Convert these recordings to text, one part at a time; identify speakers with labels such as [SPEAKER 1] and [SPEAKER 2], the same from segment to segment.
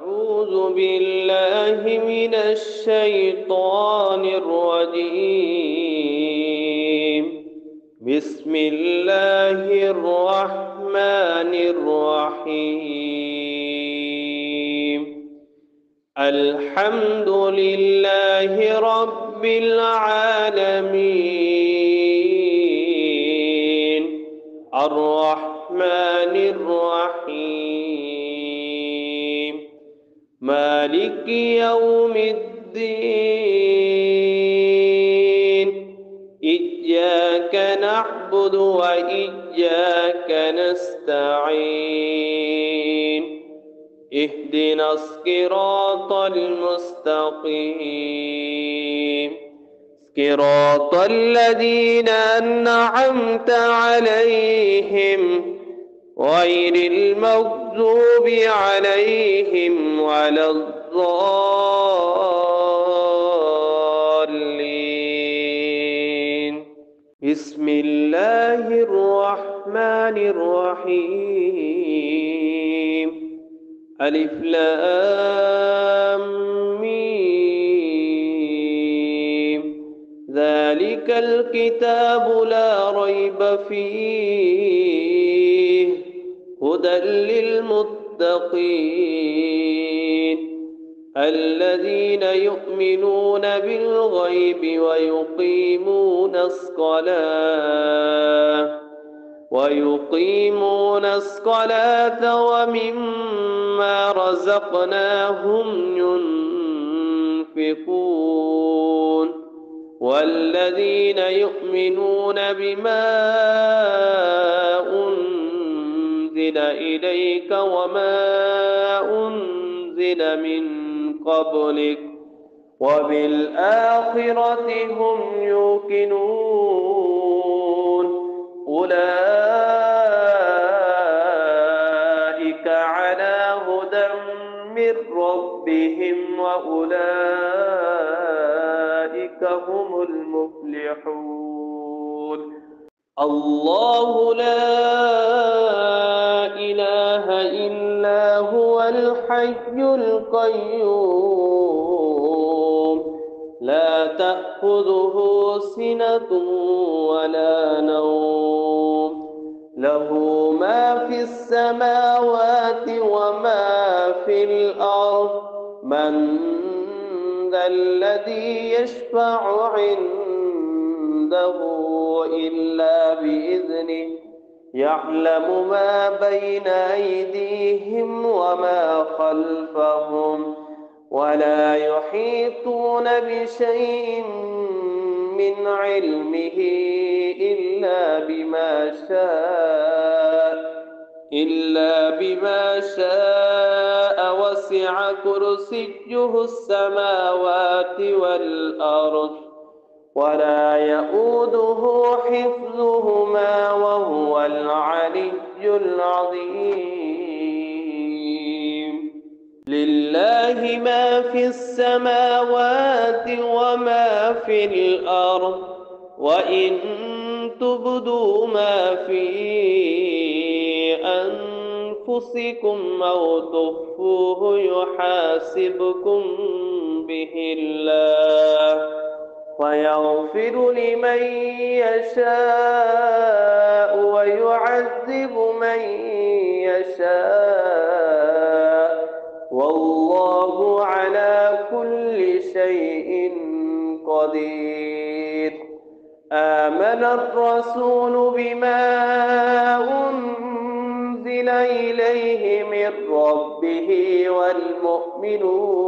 [SPEAKER 1] أعوذ بالله من الشيطان الرجيم. بسم الله الرحمن الرحيم. الحمد لله رب العالمين الرحمن الرحيم مالك يوم الدين. إياك نعبد وإياك نستعين. اهدنا الصراط المستقيم صراط الذين أنعمت عليهم غير المغضوب عليهم ولا الضالين. بسم الله الرحمن الرحيم. ألف لام ميم. ذلك الكتاب لا ريب فيه هدى للمتقين الذين يؤمنون بالغيب ويقيمون الصلاة ومما رزقناهم ينفقون والذين يؤمنون بما أنزل إليك وما أنزل من قبلك وبالآخرة هم يوقنون أولئك على هدى من ربهم وأولئك هم المفلحون. الله لا إله إلا هو الحي القيوم لا تأخذه سنة ولا نوم له ما في السماوات وما في الأرض من ذا الذي يشفع عنده إلا بإذنه يعلم ما بين أيديهم وما خلفهم ولا يحيطون بشيء من علمه إلا بما شاء وسع كرسيه السماوات والأرض ولا يؤوده حفظهما وهو العلي العظيم. لله ما في السماوات وما في الأرض وإن تبدوا ما في أنفسكم أو تخفوه يحاسبكم به الله ويغفر لمن يشاء ويعذب من يشاء والله على كل شيء قدير. آمن الرسول بما أنزل إليه من ربه والمؤمنون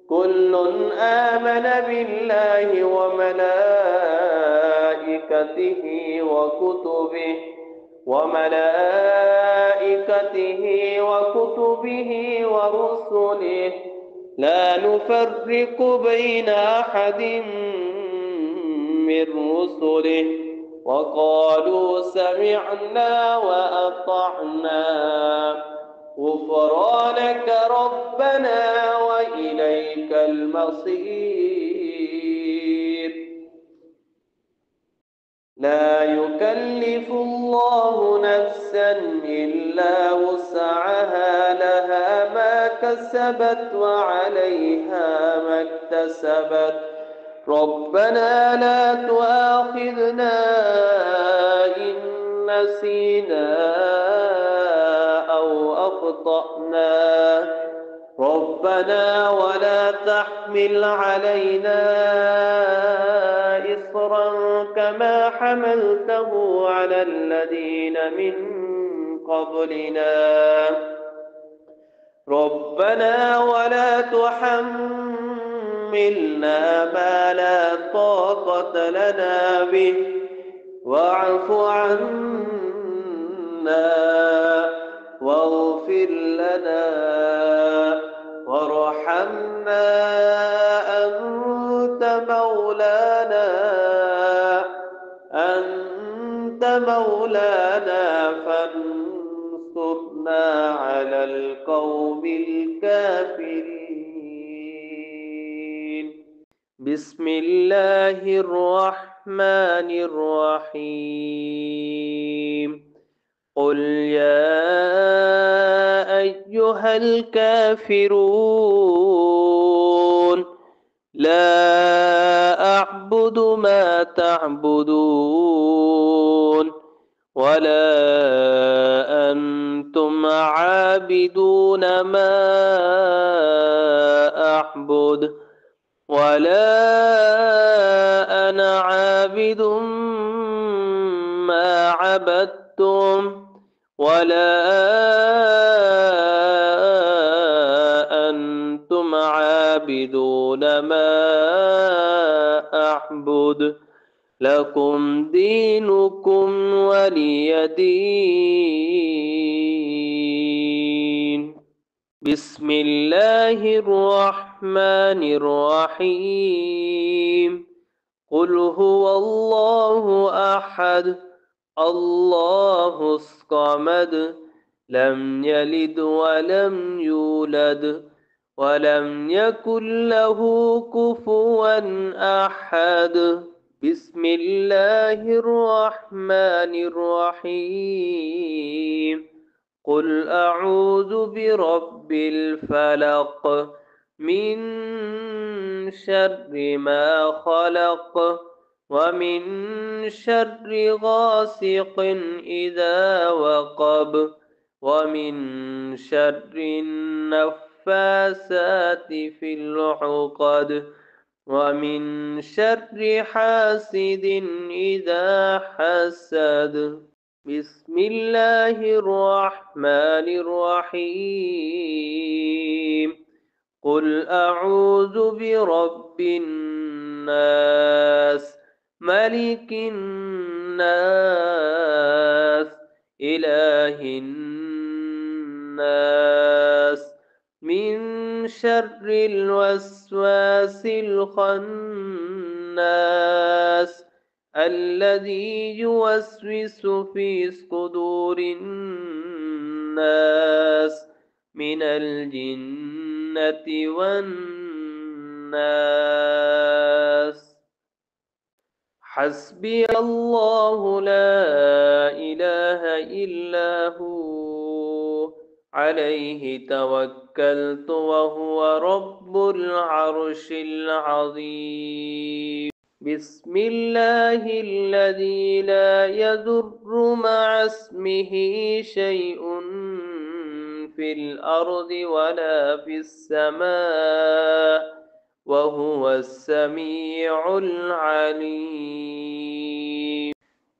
[SPEAKER 1] كل آمن بالله وملائكته ورسله لا نفرق بين أحد من رسله وقالوا سمعنا وأطعنا غفرانك ربنا وإليك المصير. لا يكلف الله نفسا إلا وسعها لها ما كسبت وعليها ما اكتسبت ربنا لا تؤاخذنا إن نسينا أو أخطأنا ربنا ولا تحمل علينا إصرا كما حملته على الذين من قبلنا ربنا ولا تحملنا ما لا طاقة لنا به واعف عنا واغفر لنا وارحمنا أنت مولانا فانصرنا على القوم الكافرين بسم الله الرحمن الرحيم قل يا أيها الكافرون لا أعبد ما تعبدون ولا أنتم عابدون ما أعبد ولا أنا عابد ما عبدتم ولا أنتم عابدون ما أعبد لكم دينكم ولي دين بسم الله الرحمن الرحيم قل هو الله أحد الله الصمد لم يلد ولم يولد ولم يكن له كفوا أحد بسم الله الرحمن الرحيم قل أعوذ برب الفلق من شر ما خلق ومن شر غاسق إذا وقب ومن شر النفاسات في العقد ومن شر حاسد إذا حسد بسم الله الرحمن الرحيم قل أعوذ برب الناس ملك الناس إله الناس من شر الوسواس الخناس الذي يوسوس في صدور الناس من الجنة والناس حسبي الله لا إله إلا هو عليه توكلت وهو رب العرش العظيم بسم الله الذي لا يضر مع اسمه شيء في الأرض ولا في السماء وهو السميع العليم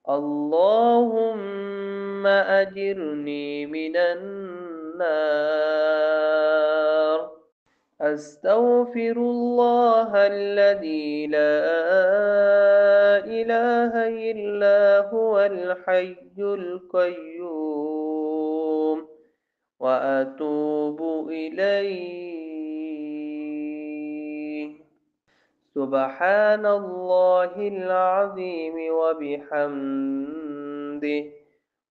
[SPEAKER 1] اللهم أجرني من النار أستغفر الله الذي لا إله إلا هو الحي القيوم وأتوب إليه سبحان الله العظيم وبحمده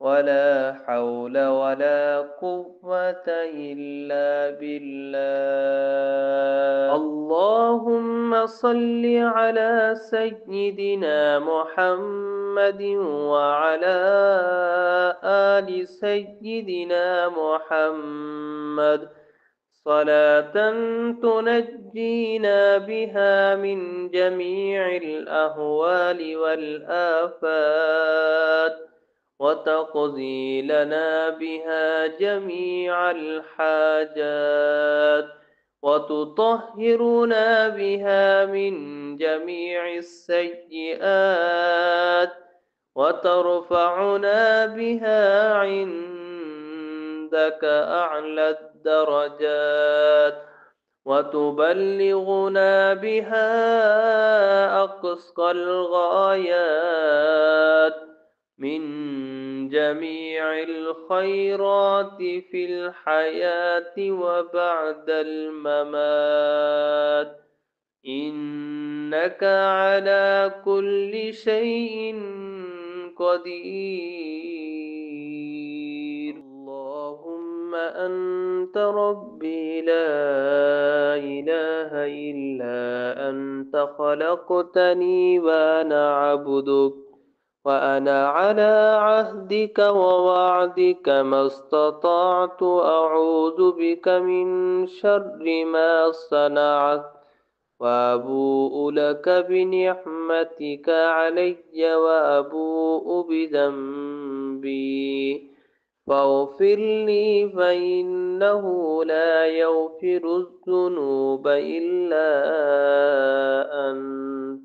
[SPEAKER 1] ولا حول ولا قوة إلا بالله اللهم صل على سيدنا محمد وعلى آل سيدنا محمد صلاة تنجينا بها من جميع الأهوال والآفات وتقضي لنا بها جميع الحاجات وتطهرنا بها من جميع السيئات وترفعنا بها عندك أعلى الدرجات وتبلغنا بها أقصى الغايات من جميع الخيرات في الحياة وبعد الممات إنك على كل شيء قدير. اللهم أنت ربي لا إله إلا أنت خلقتني وأنا عبدك وأنا على عهدك ووعدك ما استطعت أعوذ بك من شر ما صنعت وأبوء لك بنعمتك علي وأبوء بذنبي فاغفر لي فإنه لا يغفر الذنوب إلا أنت